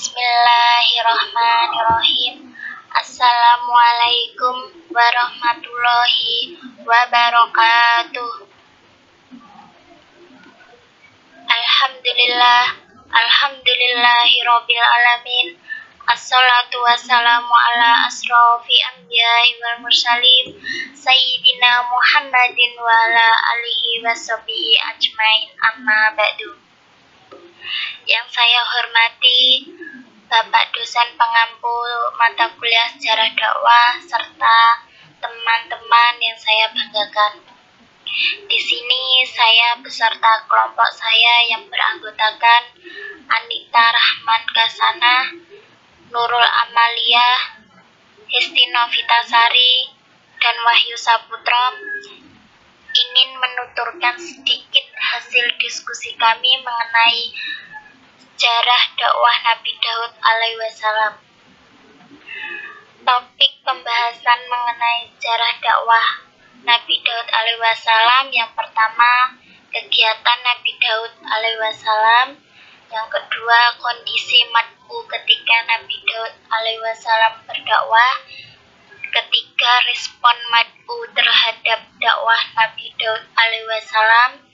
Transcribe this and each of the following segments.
Bismillahirrahmanirrahim. Assalamualaikum warahmatullahi wabarakatuh. Alhamdulillahirabbil alamin. Assalatu wassalamu ala asrofi anbiya'i wal mursalin Sayyidina Muhammadin wa ala alihi washabihi ajmain, amma ba'du. Yang saya hormati Bapak dosen pengampu mata kuliah sejarah dakwah serta teman-teman yang saya banggakan. Di sini saya beserta kelompok saya yang beranggotakan Anita Rahman Kasana, Nurul Amalia, Hesti Novitasari, dan Wahyu Saputro ingin menuturkan sedikit hasil diskusi kami mengenai sejarah dakwah Nabi Daud alaihi wasallam. Topik pembahasan mengenai sejarah dakwah Nabi Daud alaihi wasallam yang pertama, kegiatan Nabi Daud alaihi wasallam. Yang kedua, kondisi mad'u ketika Nabi Daud alaihi wasallam berdakwah. Ketiga, respon mad'u terhadap dakwah Nabi Daud alaihi wasallam.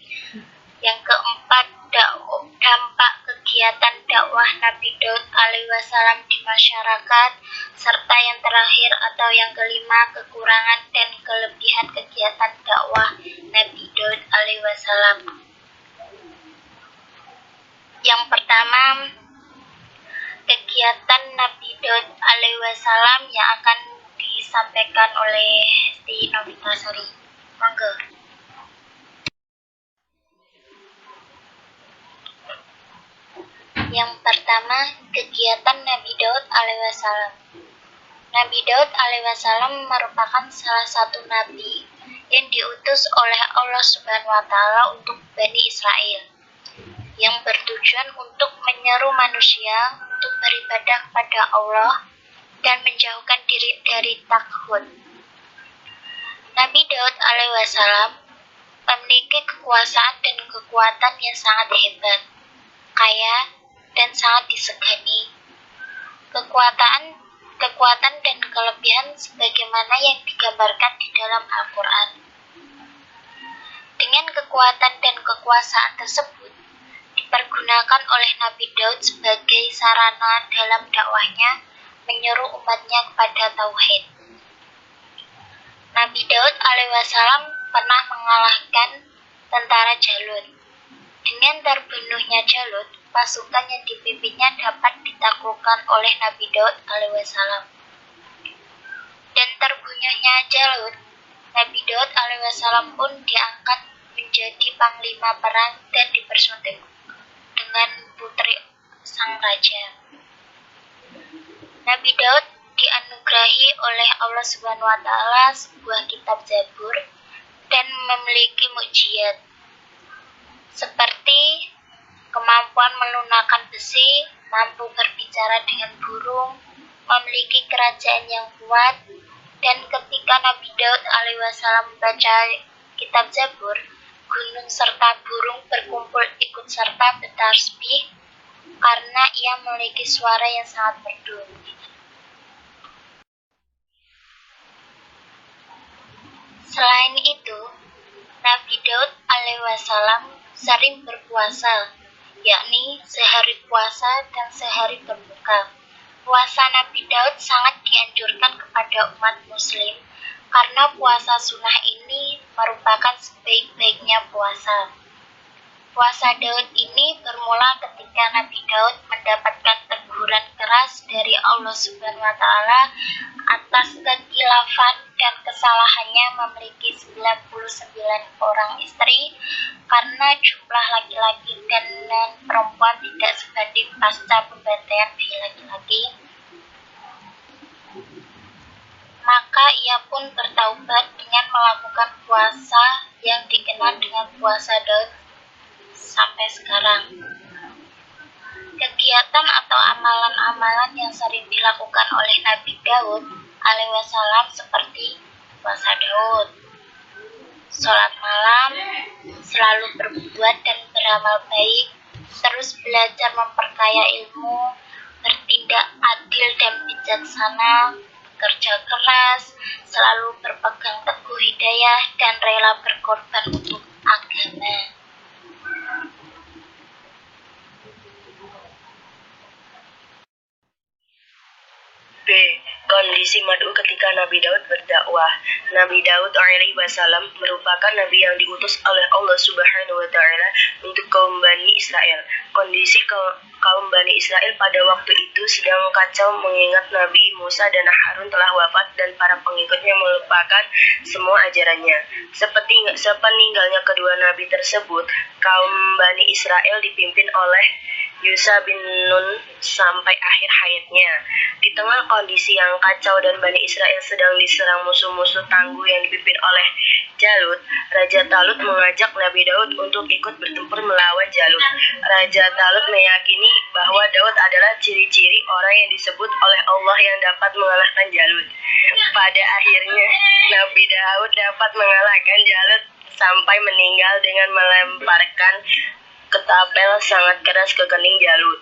Yang keempat, dampak kegiatan dakwah Nabi Daud alaihi wasallam di masyarakat, serta yang terakhir atau yang kelima, kekurangan dan kelebihan kegiatan dakwah Nabi Daud alaihi wasallam. Yang pertama, kegiatan Nabi Daud alaihi wasallam yang akan disampaikan oleh Hesti Novitasari. Monggo. Yang pertama, kegiatan Nabi Daud alaihi wasallam. Nabi Daud alaihi wasallam merupakan salah satu nabi yang diutus oleh Allah Subhanahu wa taala untuk Bani Israel, yang bertujuan untuk menyeru manusia untuk beribadah kepada Allah dan menjauhkan diri dari taghut. Nabi Daud alaihi wasallam memiliki kekuasaan dan kekuatan yang sangat hebat, kaya, dan sangat disegani. Kekuatan dan kelebihan sebagaimana yang digambarkan di dalam Al-Quran. Dengan kekuatan dan kekuasaan tersebut dipergunakan oleh Nabi Daud sebagai sarana dalam dakwahnya menyeru umatnya kepada tauhid. Nabi Daud alaihi wasallam pernah mengalahkan tentara Jalut. Dengan terbunuhnya Jalut, pasukan yang dipimpinnya dapat ditaklukkan oleh Nabi Daud alaihi wasallam. Dan terbunuhnya Jalut, Nabi Daud alaihi wasallam pun diangkat menjadi panglima perang dan dipersunting dengan putri sang raja. Nabi Daud dianugerahi oleh Allah Subhanahu wa taala sebuah kitab Zabur dan memiliki mukjizat seperti kemampuan melunakkan besi, mampu berbicara dengan burung, memiliki kerajaan yang kuat. Dan ketika Nabi Daud alaihi wasallam membaca kitab Zabur, gunung serta burung berkumpul ikut serta bertasbih karena ia memiliki suara yang sangat merdu. Selain itu, Nabi Daud alaihi wasallam sering berpuasa, yakni sehari puasa dan sehari berbuka. Puasa Nabi Daud sangat dianjurkan kepada umat muslim karena puasa sunnah ini merupakan sebaik-baiknya puasa. Puasa Daud ini bermula ketika Nabi Daud mendapatkan teguran keras dari Allah Subhanahu wa taala atas kekilafan dan kesalahannya memiliki 99 orang istri karena jumlah laki-laki dan perempuan tidak sebanding pasca pembantaian bagi laki-laki. Maka ia pun bertaubat dengan melakukan puasa yang dikenal dengan puasa Daud sampai sekarang. Kegiatan atau amalan-amalan yang sering dilakukan oleh Nabi Daud alaihi wasallam seperti puasa Daud, sholat malam, selalu berbuat dan beramal baik, terus belajar memperkaya ilmu, bertindak adil dan bijaksana, bekerja keras, selalu berpegang teguh hidayah, dan rela berkorban untuk agama. B. Kondisi mad'u ketika Nabi Daud berdakwah. Nabi Daud alaihi wasallam merupakan nabi yang diutus oleh Allah Subhanahu wa taala untuk kaum Bani Israel. Kondisi kaum Bani Israel pada waktu itu sedang kacau mengingat Nabi Musa dan Harun telah wafat dan para pengikutnya melupakan semua ajarannya. Sepeninggalnya kedua nabi tersebut, kaum Bani Israel dipimpin oleh Yusha bin Nun sampai akhir hayatnya. Di tengah kondisi yang kacau dan Bani Israel sedang diserang musuh-musuh tangguh yang dipimpin oleh Jalut, Raja Talut mengajak Nabi Daud untuk ikut bertempur melawan Jalut. Raja Talut meyakini bahwa Daud adalah ciri-ciri orang yang disebut oleh Allah yang dapat mengalahkan Jalut. Pada akhirnya, Nabi Daud dapat mengalahkan Jalut sampai meninggal dengan melemparkan ketapel sangat keras ke kening Jalut.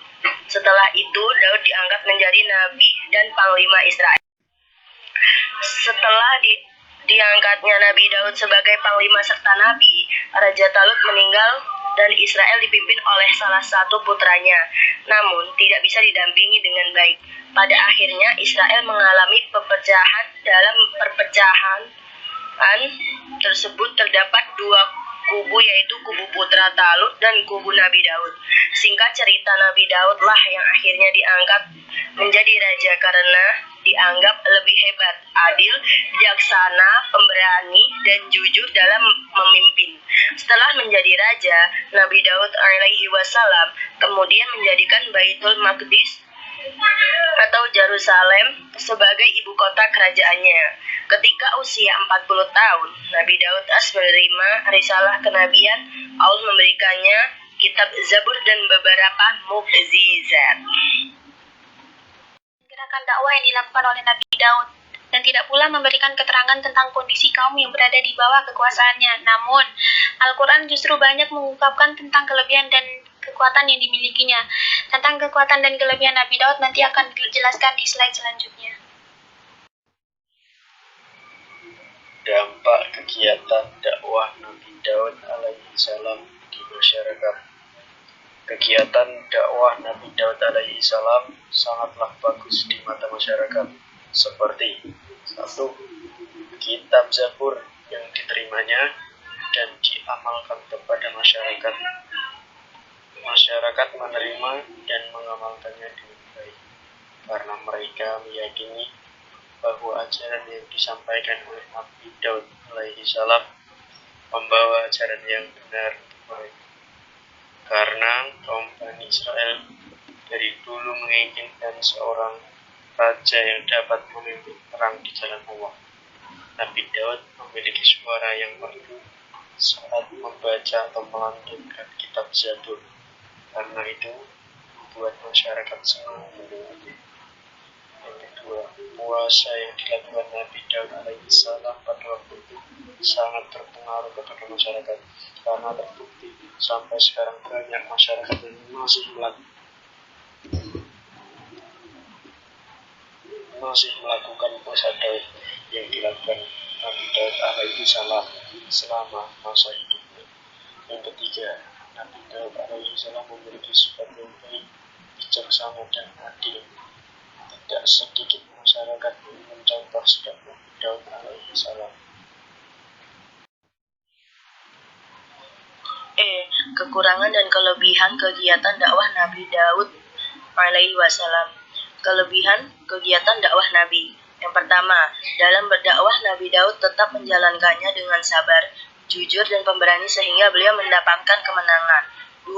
Setelah itu, Daud diangkat menjadi nabi dan panglima Israel. Setelah diangkatnya Nabi Daud sebagai panglima serta nabi, Raja Talut meninggal dan Israel dipimpin oleh salah satu putranya, namun tidak bisa didampingi dengan baik. Pada akhirnya, Israel mengalami perpecahan. Dalam perpecahan tersebut terdapat dua kubu, yaitu kubu putra Talut dan kubu Nabi Daud. Singkat cerita, Nabi Daud lah yang akhirnya diangkat menjadi raja karena dianggap lebih hebat, adil, bijaksana, pemberani, dan jujur dalam memimpin. Setelah menjadi raja, Nabi Daud alaihi wasallam kemudian menjadikan Baitul Maqdis atau Yerusalem sebagai ibu kota kerajaannya. Ketika usia 40 tahun, Nabi Daud menerima risalah kenabian. Allah memberikannya kitab Zabur dan beberapa mukjizat. Gerakan dakwah yang dilakukan oleh Nabi Daud, dan tidak pula memberikan keterangan tentang kondisi kaum yang berada di bawah kekuasaannya. Namun, Al-Quran justru banyak mengungkapkan tentang kelebihan dan kekuatan yang dimilikinya. Tentang kekuatan dan kelebihan Nabi Daud nanti akan dijelaskan di slide selanjutnya. Dampak kegiatan dakwah Nabi Daud alaihi salam di masyarakat. Kegiatan dakwah Nabi Daud alaihi salam sangatlah bagus di mata masyarakat, seperti 1. Kitab Zabur yang diterimanya dan diamalkan kepada masyarakat. Masyarakat menerima dan mengamalkannya dengan baik, karena mereka meyakini bahwa ajaran yang disampaikan oleh Nabi Daud alaihi salam membawa ajaran yang benar untuk mereka. Karena kaum Bani Israel dari dulu menginginkan seorang raja yang dapat memimpin perang di jalan Allah. Nabi Daud memiliki suara yang merdu saat membaca atau melantunkan kitab Zabur. Karena itu membuat masyarakat senang mendengarnya. Yang kedua, puasa yang dilakukan Nabi Daud alaihi salam pada waktu itu sangat berpengaruh kepada masyarakat, karena terbukti sampai sekarang banyak masyarakat yang masih melakukan puasa Daud yang dilakukan Nabi Daud alaihi salam selama masa hidupnya. Yang ketiga, Nabi Daud alaihi salam memiliki sifat yang baik, bijaksana, dan adil. Tidak sedikit masyarakat yang mencontoh sikap Nabi Daud alaihi salam. Kekurangan dan kelebihan kegiatan dakwah Nabi Daud alaihi wasallam. Kelebihan kegiatan dakwah Nabi. Yang pertama, dalam berdakwah Nabi Daud tetap menjalankannya dengan sabar, jujur, dan pemberani sehingga beliau mendapatkan kemenangan. 2.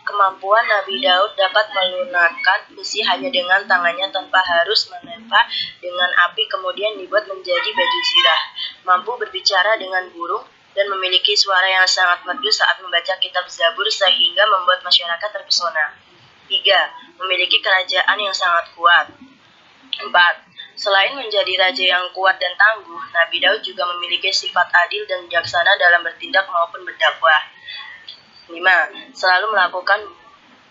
Kemampuan Nabi Daud dapat melunakkan besi hanya dengan tangannya tanpa harus menempa dengan api kemudian dibuat menjadi baju zirah. Mampu berbicara dengan burung dan memiliki suara yang sangat merdu saat membaca kitab Zabur sehingga membuat masyarakat terpesona. 3. Memiliki kerajaan yang sangat kuat. 4. Selain menjadi raja yang kuat dan tangguh, Nabi Daud juga memiliki sifat adil dan bijaksana dalam bertindak maupun berdakwah. 5. Selalu melakukan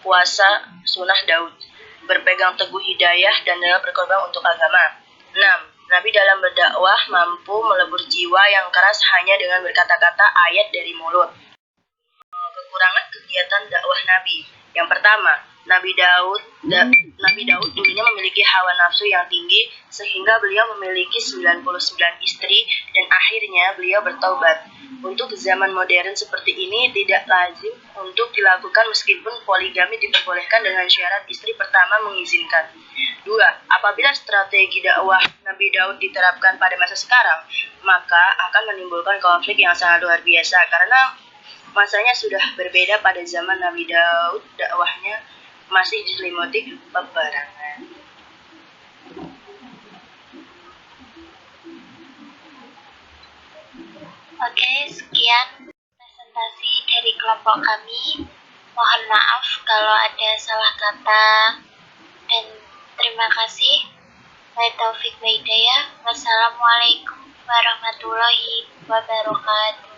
puasa sunnah Daud. berpegang teguh hidayah, dan rela berkorban untuk agama. 6. Nabi dalam berdakwah mampu melebur jiwa yang keras hanya dengan berkata-kata ayat dari mulut. Kekurangan kegiatan dakwah Nabi. Yang pertama, Nabi Daud dulunya memiliki hawa nafsu yang tinggi sehingga beliau memiliki 99 istri dan akhirnya beliau bertaubat. Untuk zaman modern seperti ini tidak lazim untuk dilakukan meskipun poligami diperbolehkan dengan syarat istri pertama mengizinkan. 2. Apabila strategi dakwah Nabi Daud diterapkan pada masa sekarang, maka akan menimbulkan konflik yang sangat luar biasa karena masanya sudah berbeda. Pada zaman Nabi Daud, dakwahnya masih diselimuti peperangan. Oke, sekian presentasi dari kelompok kami. Mohon maaf kalau ada salah kata dan terima kasih. Wabillahi taufiq wa hidayah. Wassalamualaikum warahmatullahi wabarakatuh.